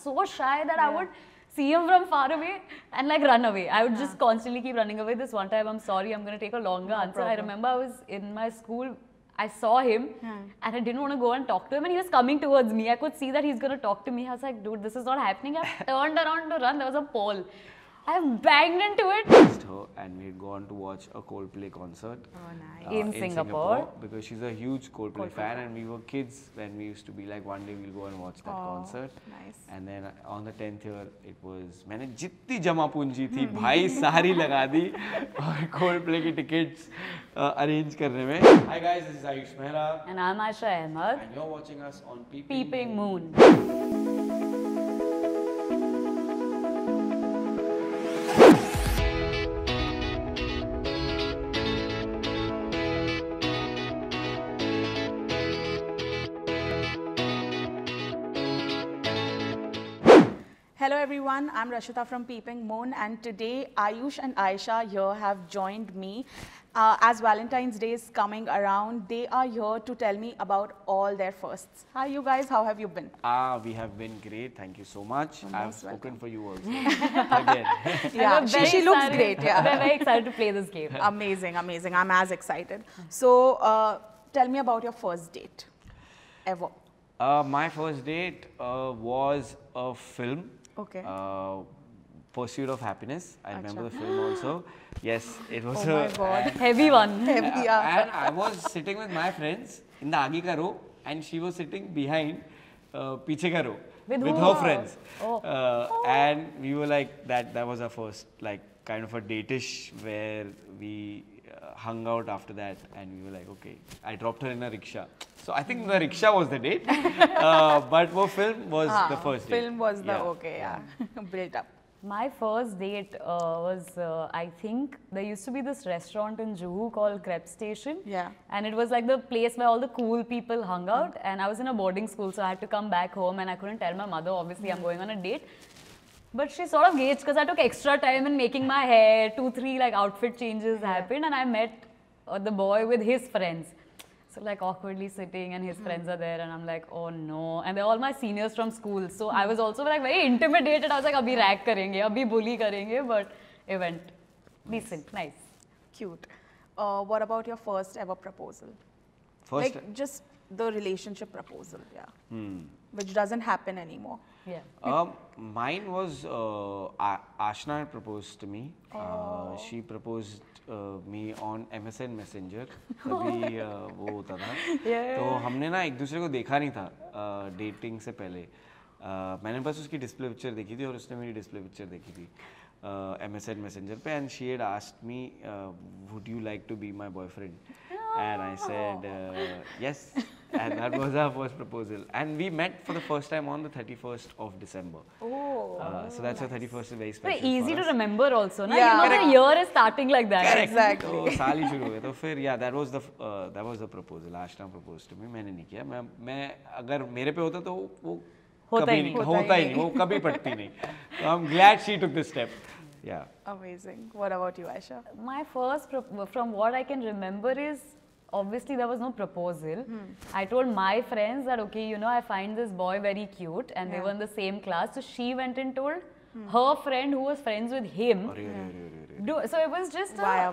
So shy that I would see him from far away and like run away. I would just constantly keep running away. This one time, I'm sorry, I'm going to take a longer answer. I remember I was in my school. I saw him and I didn't want to go and talk to him, and he was coming towards me. I could see that he's going to talk to me. I was like, dude, this is not happening. I turned around to run. There was a pole. I banged into it. Her and we'd gone to watch a Coldplay concert In Singapore. because she's a huge Coldplay fan, and we were kids when we used to be like, one day we'll go and watch that concert. Nice. And then on the 10th year it was, मैंने जितनी जमा पूंजी थी भाई सारी लगा दी और Coldplay की tickets arrange करने में. Hi guys, this is Ayush Mehra And I'm Aisha Ahmed. and you're watching us on Peeping Moon. Hello everyone, I'm Rashita from Peeping Moon, and today Ayush and Aisha here have joined me. As Valentine's Day is coming around, they are here to tell me about all their firsts. Hi you guys, how have you been? We have been great, thank you so much. I've spoken for you also. Again. Yeah, she looks great. Yeah. We're very excited to play this game. Amazing, amazing. I'm as excited. So, tell me about your first date ever. My first date was a film. Okay. Pursuit of Happiness. I remember the film also. Yes, it was Oh my God. Heavy one. Heavy, yeah. And I was sitting with my friends in the आगे का row, and she was sitting behind पीछे का row With her who? friends. Oh. And we were like that was our first like kind of a date-ish where we hung out after that, and we were like, okay. I dropped her in a rickshaw. So I think the rickshaw was the date, but वो film was the first date. Film was the built up. My first date was, I think, there used to be this restaurant in Juhu called Crepe Station. Yeah. And it was like the place where all the cool people hung out. And I was in a boarding school, so I had to come back home, and I couldn't tell my mother, obviously, I'm going on a date. But she sort of gauged because I took extra time in making my hair, 2-3 like outfit changes happened, and I met the boy with his friends. So like awkwardly sitting, and his friends are there, and I'm like, oh no. And they're all my seniors from school. So I was also like very intimidated. I was like, abhi rag karenge, abhi bully karenge, but it went decent, nice. Cute. What about your first ever proposal? First, Like just the relationship proposal, which doesn't happen anymore. Yeah. mine was Ashna proposed to me. She proposed me on MSN Messenger. तभी वो होता था. तो हमने ना एक दूसरे को देखा नहीं था डेटिंग से पहले. मैंने बस उसकी डिस्प्ले पिक्चर देखी थी और उसने मेरी डिस्प्ले पिक्चर देखी थी MSN Messenger पे, and she had asked me, would you like to be my boyfriend? And I said yes, and that was our first proposal. And we met for the first time on the 31st of December. So that's our 31st is very special. Very easy for to us. remember also, na? Yeah. You know, the year is starting like that. Exactly. तो साल ही शुरू हुए तो फिर that was the proposal. Ashna proposed to me. मैंने नहीं किया. मैं अगर मेरे पे होता तो वो होता ही कभी नहीं. होता ही नहीं, वो कभी पटती नहीं. So I'm glad she took this step. Yeah. Amazing. What about you, Aisha? My first, from what I can remember is, obviously there was no proposal. I told my friends that, okay, you know, I find this boy very cute, and they were in the same class. So she went and told her friend who was friends with him. So it was just via,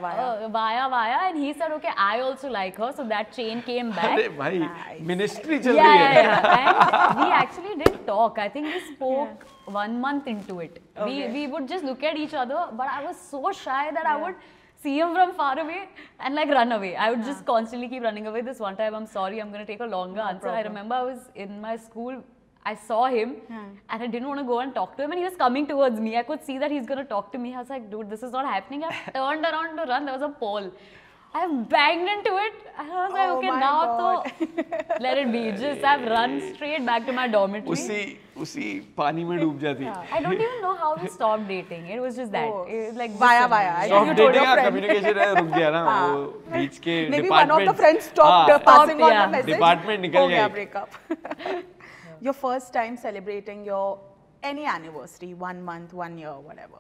and he said, okay, I also like her. So that chain came back. अरे भाई ministry चल रही Yeah, है. yeah. And we actually did talk. I think we spoke 1 month into it. We would just look at each other, but I was so shy that I would see him from far away and like run away. I would just constantly keep running away. This one time, I'm sorry, I'm going to take a longer answer. I remember I was in my school. I saw him and I didn't want to go and talk to him, and he was coming towards me. I could see that he's going to talk to me. I was like, dude, this is not happening. I turned around to run. There was a pole. I banged into it, and I was like, okay, now so let it be. Just I've run straight back to my dormitory. उसी पानी में डूब जाती. I don't even know how we stopped dating. It was just that. It was like Via. I Stop think you told dating your का friend. communication है रुक गया ना वो बीच के Maybe department. one of the friends stopped passing on the message. Department निकल हो गया. गया breakup. Your first time celebrating your any anniversary, 1 month, 1 year, whatever.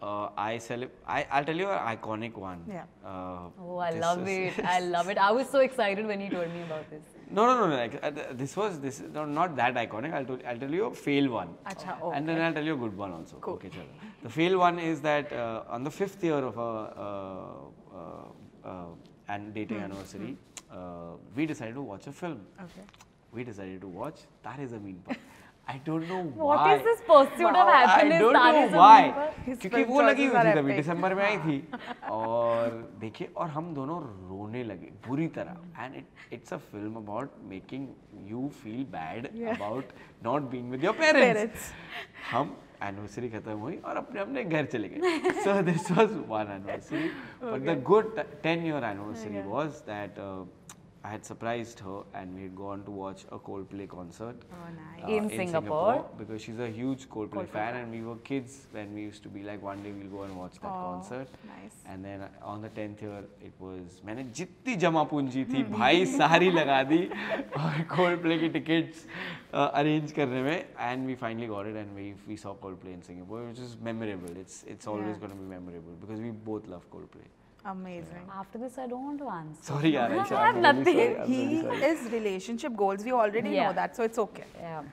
I'll tell you an iconic one. Yeah. Oh, I love it. I love it. I was so excited when he told me about this. No. Like, this is not that iconic. I'll tell you a fail one. Acha, And then I'll tell you a good one also. Cool. Okay, chalo. The fail one is that on the 5th year of our and dating anniversary, we decided to watch a film. Okay. We decided to watch Tare Zameen Par. I don't know What why. is this pursuit of I happiness? don't Tare know Zameen why. Par? His क्योंकि film वो लगी choices हुई are थी तभी epic. दिसंबर में आई थी और देखिए और हम दोनों रोने लगे बुरी तरह and it's a film about making you feel bad about not being with your parents हम एनिवर्सरी खत्म हुई और अपने अपने घर चले गए so this was one anniversary but the good 10-year anniversary was that I had surprised her and we had gone to watch a Coldplay concert In Singapore. because she's a huge Coldplay fan and we were kids when we used to be like one day we'll go and watch that concert. Nice. And then on the 10th year it was मैंने जितनी जमा पूंजी थी भाई सारी लगा दी और Coldplay की tickets arrange करने में and we finally got it and we saw Coldplay in Singapore which is memorable. It's always going to be memorable because we both love Coldplay. Amazing. After this, I don't want to answer. Sorry yaar, Aisha, I have I'm really nothing. sorry. I'm really He sorry. is relationship goals. We already know Yeah. that, so it's okay. Yeah.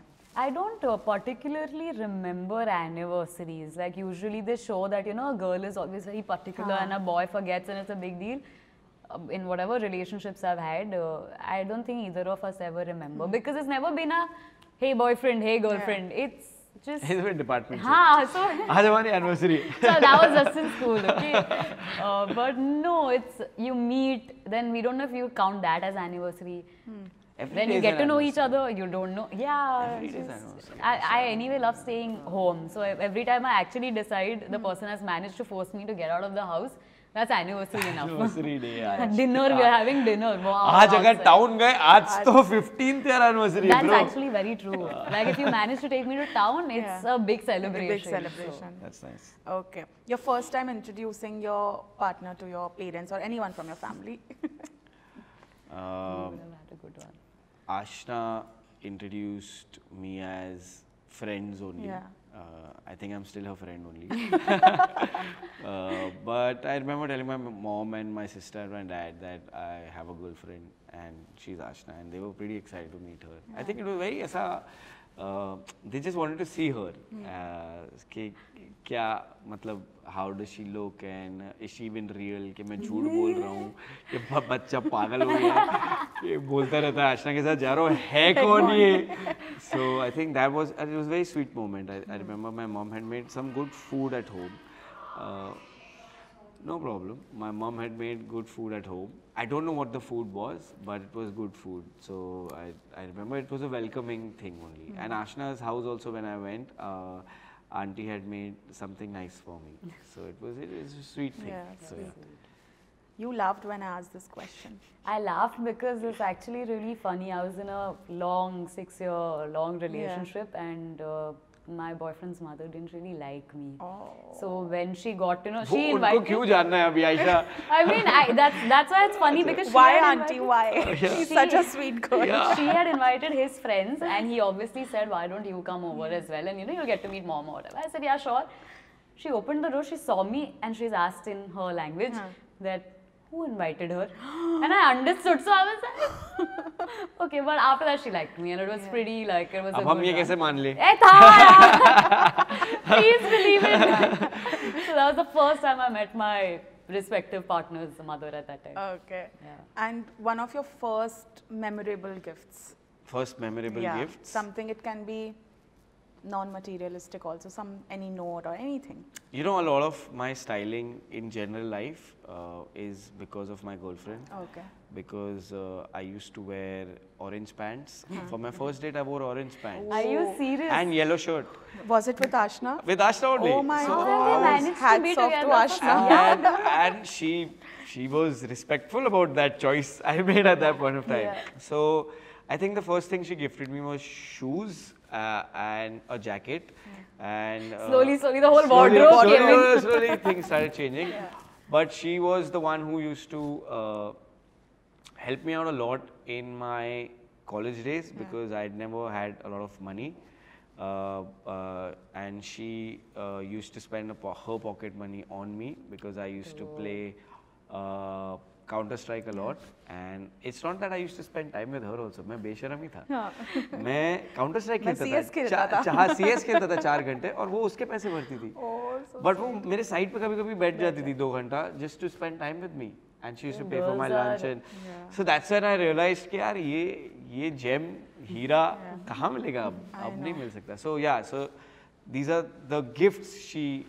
I don't particularly remember anniversaries. Like usually they show that, you know, a girl is always very particular and a boy forgets and it's a big deal. In whatever relationships I've had, I don't think either of us ever remember because it's never been a, hey boyfriend, hey girlfriend. It's just... He's with department. हाँ, so... आज हमारी anniversary. So that was just in school, okay? But no, it's, you meet, then we don't know if you count that as anniversary. Every Then day you is get an to know each anniversary. other, you don't know. Yeah. Every day is just- anniversary. I anyway love staying home. So every time I actually decide the person has managed to force me to get out of the house, that's anniversary enough. Anniversary day यार. Dinner, we are having dinner. Wow. आज अगर outside. Town गए आज तो 15th year anniversary है That's bro. actually very true. Like if you manage to take me to town, it's a big celebration. Big celebration. That's nice. Okay. Your first time introducing your partner to your parents or anyone from your family. That's a good one. Ashna introduced me as friends only. Yeah. I think I'm still her friend only. But I remember telling my mom and my sister and my dad that I have a girlfriend and she's Ashna and they were pretty excited to meet her. I think it was very ऐसा they just wanted to see her. कि क्या मतलब how does she look and is she even real कि मैं झूठ बोल रहा हूँ कि बच्चा पागल हो गया है ये बोलता रहता है आशना के साथ जा रहा हूँ है कौन ये so I think that was it was a very sweet moment. I remember my mom had made some good food at home. No problem. My mom had made good food at home. I don't know what the food was, but it was good food. So I remember it was a welcoming thing only. And Ashna's house also when I went, auntie had made something nice for me. So it was a sweet thing. Yeah, So sweet. You laughed when I asked this question. I laughed because it's actually really funny. I was in a long 6-year long relationship and my boyfriend's mother didn't really like me. Oh. So when she got to know, वो she उनको invited. क्यों जानना है अभी Ayesha? I mean, that's why it's funny because she Why, had auntie? invited- Why? She's such a sweet girl. Yeah. She had invited his friends and he obviously said, why don't you come over as well and you know, you'll get to meet mom or whatever. I said, yeah, sure. She opened the door, she saw me and she's asked in her language that who invited her? And I understood, so I was like, okay, but after that she liked me and it was pretty like, it was a अब हम good ये one. कैसे मान ले? Eh, tha yaar. Please believe it. So that was the first time I met my respective partner's mother at that time. Okay. Yeah. And one of your first memorable gifts. First memorable gifts. Something, it can be non-materialistic also, any note or anything. You know, a lot of my styling in general life is because of my girlfriend. Okay. Because I used to wear orange pants. For my first date, I wore orange pants. Are you serious? And yellow shirt. Was it with Ashna? With Ashna only. Oh my So God. How have they managed to hats be off to together? Ashna. and she was respectful about that choice I made at that point of time. Yeah. So I think the first thing she gifted me was shoes and a jacket. And Slowly, the whole wardrobe came in. slowly things started changing. But she was the one who used to help me out a lot in my college days because I'd never had a lot of money. And she used to spend her pocket money on me because I used to play Counter-Strike a lot, and it's not that I used to spend time with her also. मैं बेशरम ही था. मैं Counter-Strike खेलता था. हाँ, CS खेलता था 4 घंटे और वो उसके पैसे भरती थी. But वो मेरे साइड पे कभी-कभी बैठ जाती थी 2 घंटा just to spend time with me, and she used to pay for my lunch, and so that's when I realized कि यार ये gem हीरा कहाँ मिलेगा अब नहीं मिल सकता. So yeah, so these are the gifts she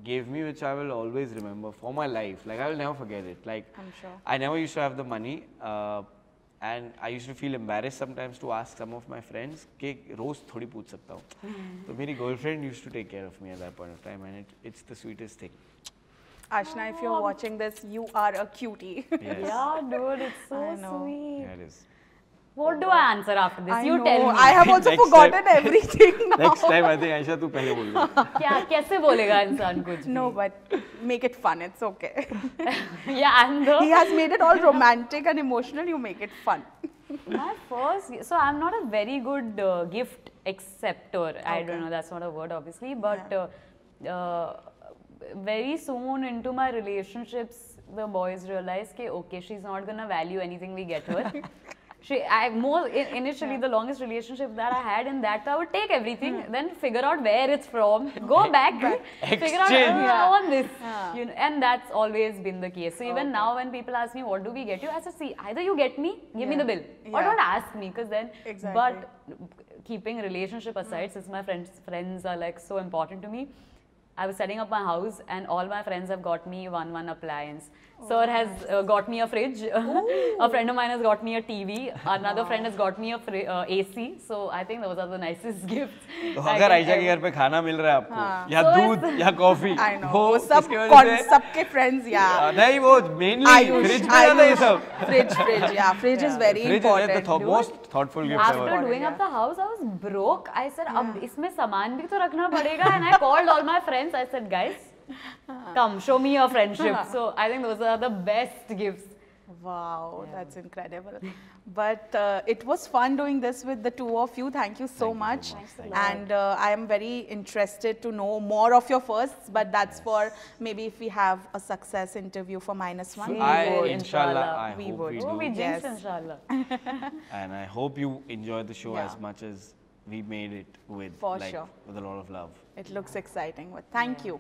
gave me, which I will always remember for my life. Like I will never forget it. Like I'm sure. I never used to have the money, and I used to feel embarrassed sometimes to ask some of my friends कि रोज थोड़ी पूछ सकता हूँ. तो मेरी girlfriend used to take care of me at that point of time, and it's the sweetest thing. Ashna, if you're watching this, you are a cutie. Yes. Yeah, dude, it's so I know. sweet. Yeah, it is. What do I answer after this? I You know. tell me. I have also Next forgotten time. everything now. Next time I think Aisha तू पहले बोल दे. क्या कैसे बोलेगा इंसान कुछ भी? No, but make it fun. It's okay. Yeah, and He has made it all romantic and emotional. You make it fun. my first, so I'm not a very good gift acceptor. I don't know, that's not a word obviously, but very soon into my relationships, the boys realized that okay, she's not gonna value anything we get her. Initially the longest relationship that I had in that, I would take everything, then figure out where it's from, go back, figure out on this, you know, and that's always been the case. So even now when people ask me, what do we get you? I say, see, either you get me, give me the bill, or don't ask me, because then, but keeping relationship aside, since my friends are like so important to me, I was setting up my house and all my friends have got me one appliance. Sir has got me a fridge. A friend of mine has got me a TV. Another friend has got me a AC. So I think those are the nicest gifts. तो अगर आयशा के घर पे खाना मिल रहा है आपको, या दूध या कॉफी, I know. वो सबके friends, yeah. नहीं वो mainly fridge में आता है ये सब. Fridge, yeah. Fridge is very important. Fridge is the most thoughtful gift ever. After doing up the house, I was broke. I said, अब इसमें सामान भी तो रखना पड़ेगा. And I called all my friends. I said, guys, come, show me your friendship. So I think those are the best gifts. Wow, that's incredible. But it was fun doing this with the two of you. Thank you so much. And I am very interested to know more of your firsts, but that's for maybe if we have a success interview for -1. Inshallah, I we hope would. we do. We jinxed, inshallah. And I hope you enjoy the show as much as we made it with, For like, sure. with a lot of love. It looks exciting. But thank you.